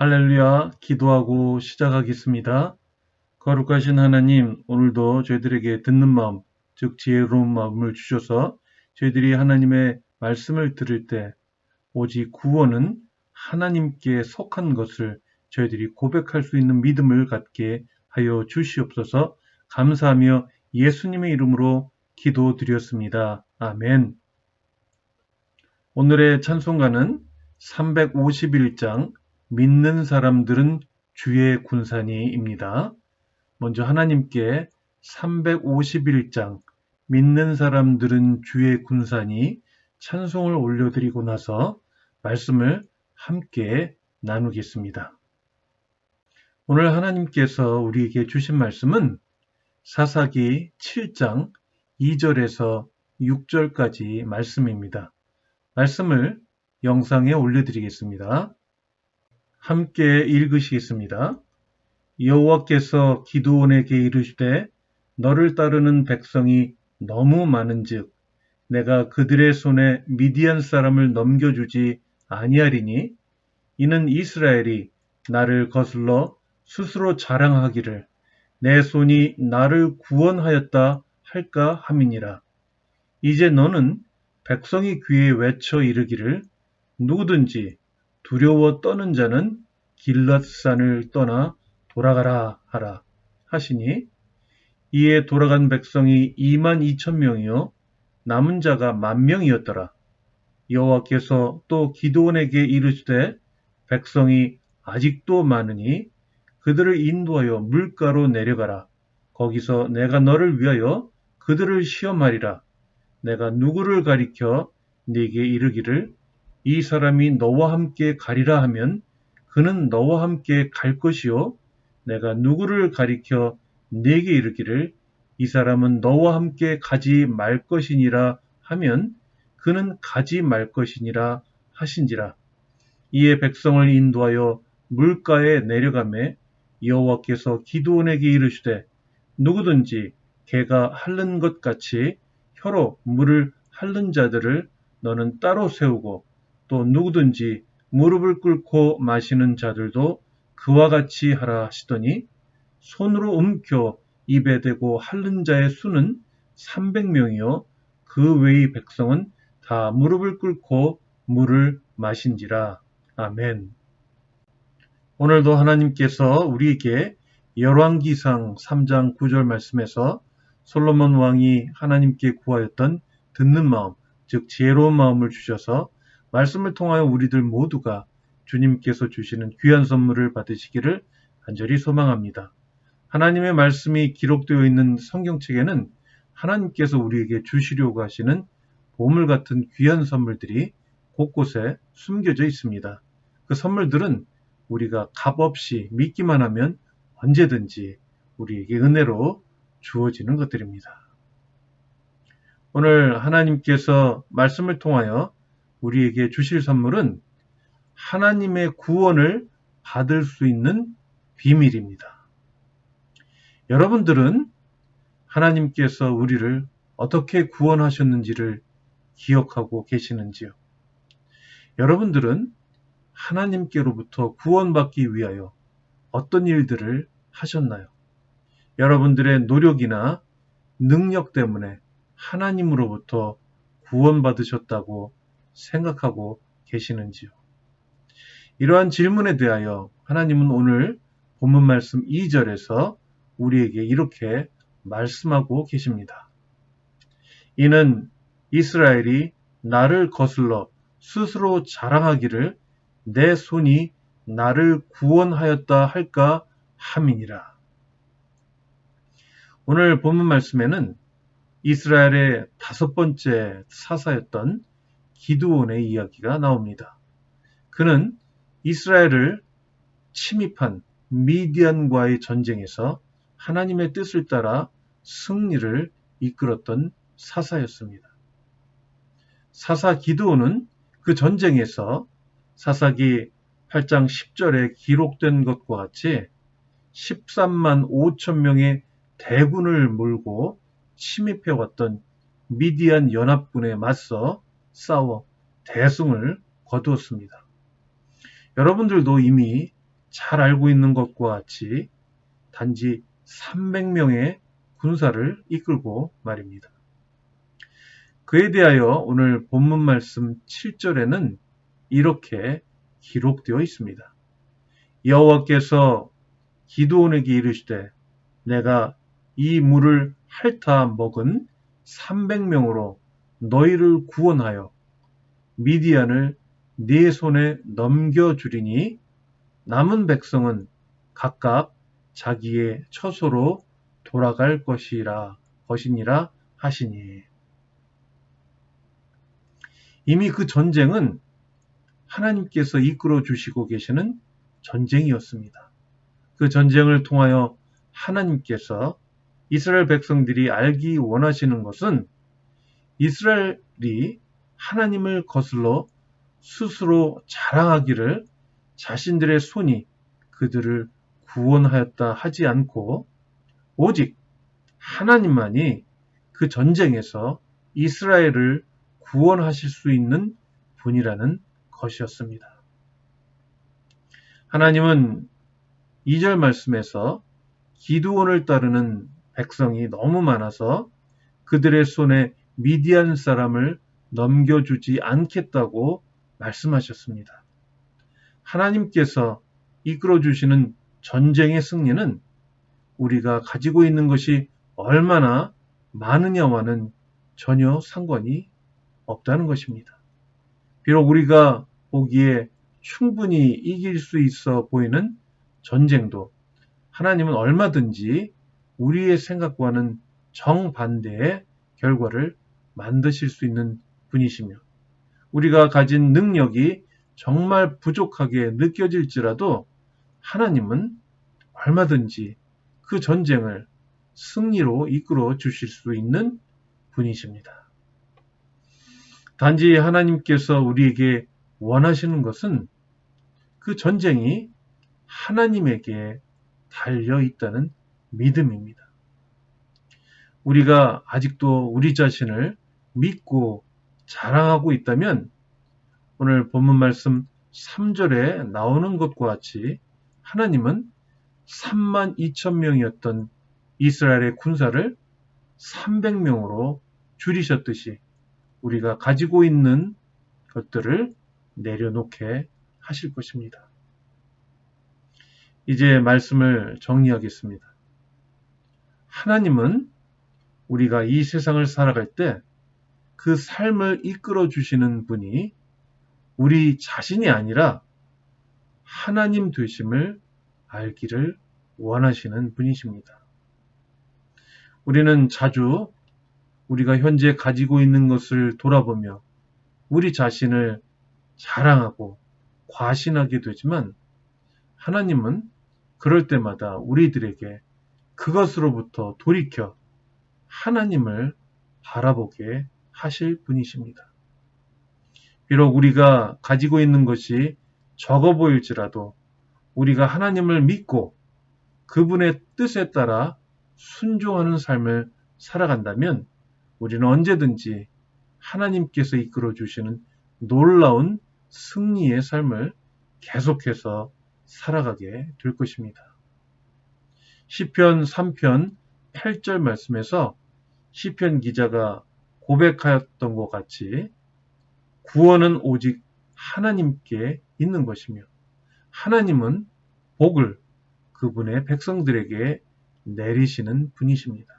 할렐루야, 기도하고 시작하겠습니다. 거룩하신 하나님, 오늘도 저희들에게 듣는 마음, 즉 지혜로운 마음을 주셔서 저희들이 하나님의 말씀을 들을 때 오직 구원은 하나님께 속한 것을 저희들이 고백할 수 있는 믿음을 갖게 하여 주시옵소서. 감사하며 예수님의 이름으로 기도드렸습니다. 아멘. 오늘의 찬송가는 351장 믿는 사람들은 주의 군사니입니다. 먼저 하나님께 351장 믿는 사람들은 주의 군사니 찬송을 올려드리고 나서 말씀을 함께 나누겠습니다. 오늘 하나님께서 우리에게 주신 말씀은 사사기 7장 2절에서 6절까지 말씀입니다. 말씀을 영상에 올려드리겠습니다. 함께 읽으시겠습니다. 여호와께서 기드온에게 이르시되 너를 따르는 백성이 너무 많은즉 내가 그들의 손에 미디안 사람을 넘겨주지 아니하리니 이는 이스라엘이 나를 거슬러 스스로 자랑하기를 내 손이 나를 구원하였다 할까 함이니라. 이제 너는 백성이 귀에 외쳐 이르기를 누구든지 두려워 떠는 자는 길랏산을 떠나 돌아가라 하라 하시니 이에 돌아간 백성이 22,000명이요 남은 자가 10,000명이었더라. 여호와께서 또 기드온에게 이르시되 백성이 아직도 많으니 그들을 인도하여 물가로 내려가라. 거기서 내가 너를 위하여 그들을 시험하리라. 내가 누구를 가리켜 네게 이르기를 이 사람이 너와 함께 가리라 하면 그는 너와 함께 갈 것이요 내가 누구를 가리켜 네게 이르기를 이 사람은 너와 함께 가지 말 것이니라 하면 그는 가지 말 것이니라 하신지라. 이에 백성을 인도하여 물가에 내려가매 여호와께서 기드온에게 이르시되 누구든지 개가 핥는 것 같이 혀로 물을 핥는 자들을 너는 따로 세우고 또 누구든지 무릎을 꿇고 마시는 자들도 그와 같이 하라 하시더니 손으로 움켜 입에 대고 핥는 자의 수는 300명이요 그 외의 백성은 다 무릎을 꿇고 물을 마신지라. 아멘. 오늘도 하나님께서 우리에게 열왕기상 3장 9절 말씀에서 솔로몬 왕이 하나님께 구하였던 듣는 마음, 즉 지혜로운 마음을 주셔서 말씀을 통하여 우리들 모두가 주님께서 주시는 귀한 선물을 받으시기를 간절히 소망합니다. 하나님의 말씀이 기록되어 있는 성경책에는 하나님께서 우리에게 주시려고 하시는 보물 같은 귀한 선물들이 곳곳에 숨겨져 있습니다. 그 선물들은 우리가 값없이 믿기만 하면 언제든지 우리에게 은혜로 주어지는 것들입니다. 오늘 하나님께서 말씀을 통하여 우리에게 주실 선물은 하나님의 구원을 받을 수 있는 비밀입니다. 여러분들은 하나님께서 우리를 어떻게 구원하셨는지를 기억하고 계시는지요? 여러분들은 하나님께로부터 구원받기 위하여 어떤 일들을 하셨나요? 여러분들의 노력이나 능력 때문에 하나님으로부터 구원받으셨다고 생각하고 계시는지요? 이러한 질문에 대하여 하나님은 오늘 본문 말씀 2절에서 우리에게 이렇게 말씀하고 계십니다. 이는 이스라엘이 나를 거슬러 스스로 자랑하기를 내 손이 나를 구원하였다 할까 함이니라. 오늘 본문 말씀에는 이스라엘의 5번째 사사였던 기드온의 이야기가 나옵니다. 그는 이스라엘을 침입한 미디안과의 전쟁에서 하나님의 뜻을 따라 승리를 이끌었던 사사였습니다. 사사 기드온은 그 전쟁에서 사사기 8장 10절에 기록된 것과 같이 13만 5천 명의 대군을 몰고 침입해왔던 미디안 연합군에 맞서 싸워 대승을 거두었습니다. 여러분들도 이미 잘 알고 있는 것과 같이 단지 300명의 군사를 이끌고 말입니다. 그에 대하여 오늘 본문 말씀 7절에는 이렇게 기록되어 있습니다. 여호와께서 기드온에게 이르시되 내가 이 물을 핥아 먹은 300명으로 너희를 구원하여 미디안을 네 손에 넘겨주리니 남은 백성은 각각 자기의 처소로 돌아갈 것이니라 하시니. 이미 그 전쟁은 하나님께서 이끌어 주시고 계시는 전쟁이었습니다. 그 전쟁을 통하여 하나님께서 이스라엘 백성들이 알기 원하시는 것은 이스라엘이 하나님을 거슬러 스스로 자랑하기를 자신들의 손이 그들을 구원하였다 하지 않고 오직 하나님만이 그 전쟁에서 이스라엘을 구원하실 수 있는 분이라는 것이었습니다. 하나님은 2절 말씀에서 기드온을 따르는 백성이 너무 많아서 그들의 손에 미디안 사람을 넘겨주지 않겠다고 말씀하셨습니다. 하나님께서 이끌어주시는 전쟁의 승리는 우리가 가지고 있는 것이 얼마나 많으냐와는 전혀 상관이 없다는 것입니다. 비록 우리가 보기에 충분히 이길 수 있어 보이는 전쟁도 하나님은 얼마든지 우리의 생각과는 정반대의 결과를 만드실 수 있는 분이시며 우리가 가진 능력이 정말 부족하게 느껴질지라도 하나님은 얼마든지 그 전쟁을 승리로 이끌어 주실 수 있는 분이십니다. 단지 하나님께서 우리에게 원하시는 것은 그 전쟁이 하나님에게 달려 있다는 믿음입니다. 우리가 아직도 우리 자신을 믿고 자랑하고 있다면 오늘 본문 말씀 3절에 나오는 것과 같이 하나님은 32,000명이었던 이스라엘의 군사를 300명으로 줄이셨듯이 우리가 가지고 있는 것들을 내려놓게 하실 것입니다. 이제 말씀을 정리하겠습니다. 하나님은 우리가 이 세상을 살아갈 때 그 삶을 이끌어 주시는 분이 우리 자신이 아니라 하나님 되심을 알기를 원하시는 분이십니다. 우리는 자주 우리가 현재 가지고 있는 것을 돌아보며 우리 자신을 자랑하고 과신하게 되지만 하나님은 그럴 때마다 우리들에게 그것으로부터 돌이켜 하나님을 바라보게 하실 분이십니다. 비록 우리가 가지고 있는 것이 적어 보일지라도 우리가 하나님을 믿고 그분의 뜻에 따라 순종하는 삶을 살아간다면 우리는 언제든지 하나님께서 이끌어 주시는 놀라운 승리의 삶을 계속해서 살아가게 될 것입니다. 시편 3편 8절 말씀에서 시편 기자가 고백하였던 것 같이 구원은 오직 하나님께 있는 것이며 하나님은 복을 그분의 백성들에게 내리시는 분이십니다.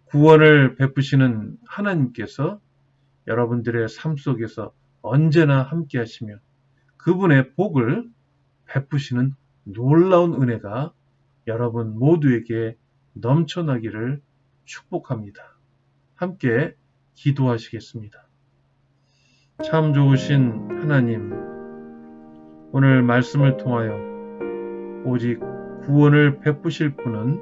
구원을 베푸시는 하나님께서 여러분들의 삶 속에서 언제나 함께 하시며 그분의 복을 베푸시는 놀라운 은혜가 여러분 모두에게 넘쳐나기를 축복합니다. 함께 기도하시겠습니다. 참 좋으신 하나님, 오늘 말씀을 통하여 오직 구원을 베푸실 분은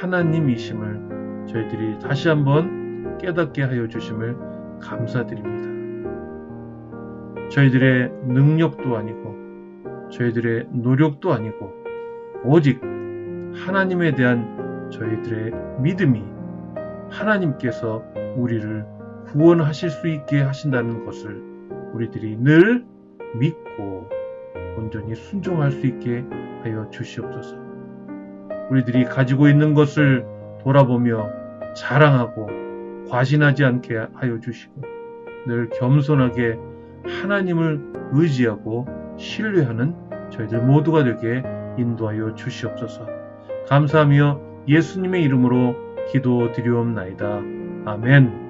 하나님이심을 저희들이 다시 한번 깨닫게 하여 주심을 감사드립니다. 저희들의 능력도 아니고 저희들의 노력도 아니고 오직 하나님에 대한 저희들의 믿음이 하나님께서 우리를 구원하실 수 있게 하신다는 것을 우리들이 늘 믿고 온전히 순종할 수 있게 하여 주시옵소서. 우리들이 가지고 있는 것을 돌아보며 자랑하고 과신하지 않게 하여 주시고 늘 겸손하게 하나님을 의지하고 신뢰하는 저희들 모두가 되게 인도하여 주시옵소서. 감사하며 예수님의 이름으로 기도드리옵나이다. 아멘.